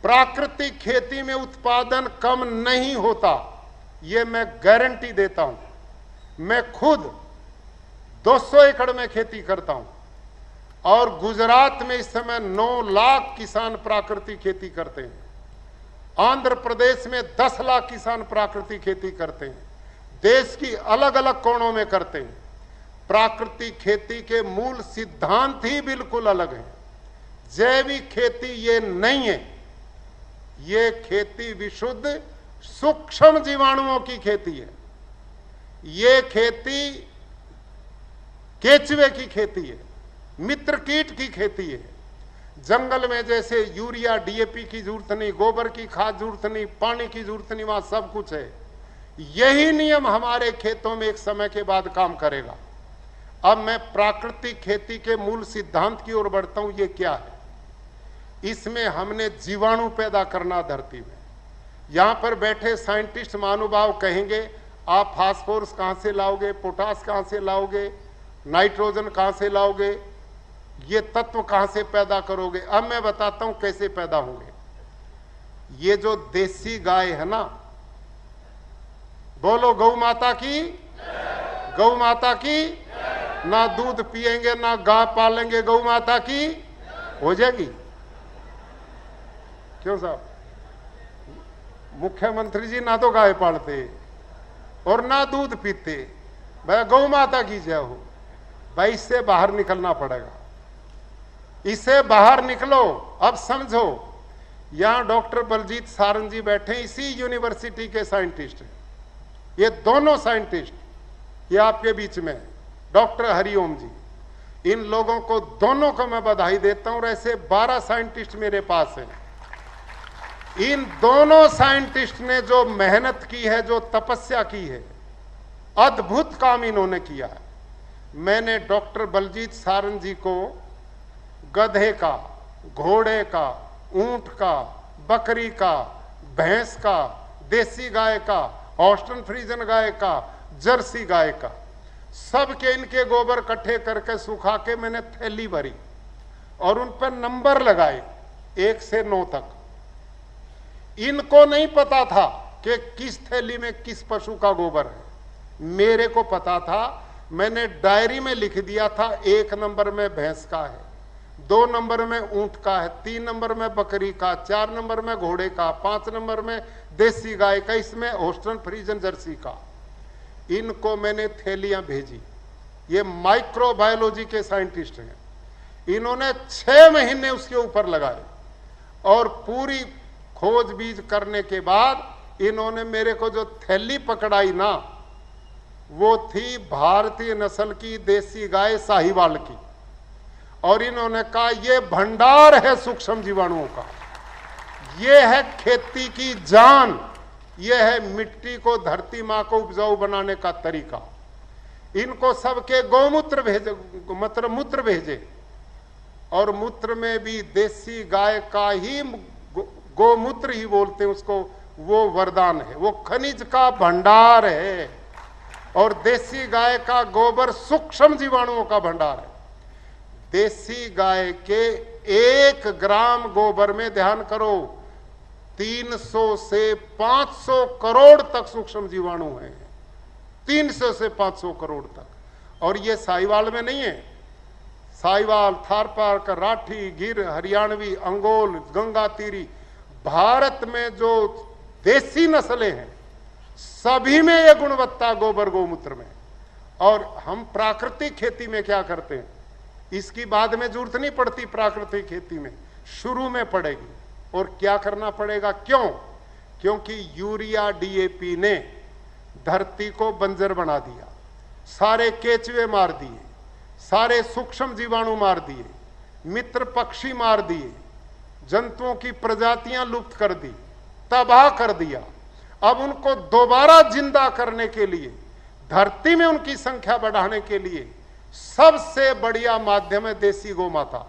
प्राकृतिक खेती में उत्पादन कम नहीं होता, ये मैं गारंटी देता हूं। मैं खुद 200 एकड़ में खेती करता हूं और गुजरात में इस समय 9 लाख किसान प्राकृतिक खेती करते हैं। आंध्र प्रदेश में 10 लाख किसान प्राकृतिक खेती करते हैं। देश की अलग अलग कोणों में करते हैं। प्राकृतिक खेती के मूल सिद्धांत ही बिल्कुल अलग हैं। जैविक खेती ये नहीं है, ये खेती विशुद्ध सूक्ष्म जीवाणुओं की खेती है। ये खेती केचुए की खेती है, मित्र कीट की खेती है। जंगल में जैसे यूरिया डीएपी की जरूरत नहीं, गोबर की खाद जरूरत नहीं, पानी की जरूरत नहीं, वहां सब कुछ है। यही नियम हमारे खेतों में एक समय के बाद काम करेगा। अब मैं प्राकृतिक खेती के मूल सिद्धांत की ओर बढ़ता हूं। ये क्या है? इसमें हमने जीवाणु पैदा करना धरती में। यहां पर बैठे साइंटिस्ट महानुभाव कहेंगे आप फास्फोरस कहां से लाओगे, पोटास कहां से लाओगे, नाइट्रोजन कहां से लाओगे, ये तत्व कहां से पैदा करोगे? अब मैं बताता हूं कैसे पैदा होंगे। ये जो देसी गाय है ना, बोलो गौ माता की, गौ माता की। ना दूध पिएंगे ना गाय पालेंगे, गौ माता की हो जाएगी। क्यों साहब? मुख्यमंत्री जी ना तो गाय पालते और ना दूध पीते, भाई गौ माता की जय हो। भाई इससे बाहर निकलना पड़ेगा, इससे बाहर निकलो। अब समझो, यहां डॉक्टर बलजीत सारंग जी बैठे, इसी यूनिवर्सिटी के साइंटिस्ट हैं। ये दोनों साइंटिस्ट ये आपके बीच में, डॉक्टर हरिओम जी, इन लोगों को दोनों को मैं बधाई देता हूं। और ऐसे 12 साइंटिस्ट मेरे पास हैं। इन दोनों साइंटिस्ट ने जो मेहनत की है, जो तपस्या की है, अद्भुत काम इन्होंने किया है। मैंने डॉक्टर बलजीत सारंग जी को गधे का, घोड़े का, ऊंट का, बकरी का, भैंस का, देसी गाय का, हॉस्टन फ्रीजन गाय का, जर्सी गाय का, सबके इनके गोबर इकट्ठे करके सुखा के मैंने थैली भरी और उन पर नंबर लगाए 1 से 9 तक। इनको नहीं पता था कि किस थैली में किस पशु का गोबर है, मेरे को पता था। मैंने डायरी में लिख दिया था 1 नंबर में भैंस का है, 2 नंबर में ऊंट का है, 3 नंबर में बकरी का, 4 नंबर में घोड़े का, 5 नंबर में देसी गाय का, इसमें होस्टन फ्रीजन जर्सी का। इनको मैंने थैलियां भेजी। ये माइक्रोबायोलॉजी के साइंटिस्ट हैं। इन्होंने 6 महीने उसके ऊपर लगाए और पूरी खोजबीज करने के बाद इन्होंने मेरे को जो थैली पकड़ाई ना, वो थी भारतीय नस्ल की देसी गाय साहिवाल की। और इन्होंने कहा ये भंडार है सूक्ष्म जीवाणुओं का, ये है खेती की जान, ये है मिट्टी को, धरती मां को उपजाऊ बनाने का तरीका। इनको सबके गौमूत्र भेजे, मतलब मूत्र भेजे, और मूत्र में भी देसी गाय का ही, गोमूत्र ही बोलते हैं उसको, वो वरदान है, वो खनिज का भंडार है। और देसी गाय का गोबर सूक्ष्म जीवाणुओं का भंडार है। देसी गाय के 1 ग्राम गोबर में, ध्यान करो, 300 से 500 करोड़ तक सूक्ष्म जीवाणु हैं। 300 से 500 करोड़ तक। और ये साहिवाल में नहीं है। साहिवाल, थारपारकर, राठी, गिर, हरियाणवी, अंगोल, गंगातीरी, भारत में जो देसी नस्लें हैं सभी में ये गुणवत्ता गोबर गोमूत्र में। और हम प्राकृतिक खेती में क्या करते हैं, इसकी बाद में जरूरत नहीं पड़ती, प्राकृतिक खेती में शुरू में पड़ेगी। और क्या करना पड़ेगा? क्यों? क्योंकि यूरिया डीएपी ने धरती को बंजर बना दिया, सारे केचुए मार दिए, सारे सूक्ष्म जीवाणु मार दिए, मित्र पक्षी मार दिए, जंतुओं की प्रजातियां लुप्त कर दी, तबाह कर दिया। अब उनको दोबारा जिंदा करने के लिए, धरती में उनकी संख्या बढ़ाने के लिए सबसे बढ़िया माध्यम है देसी गौ माता।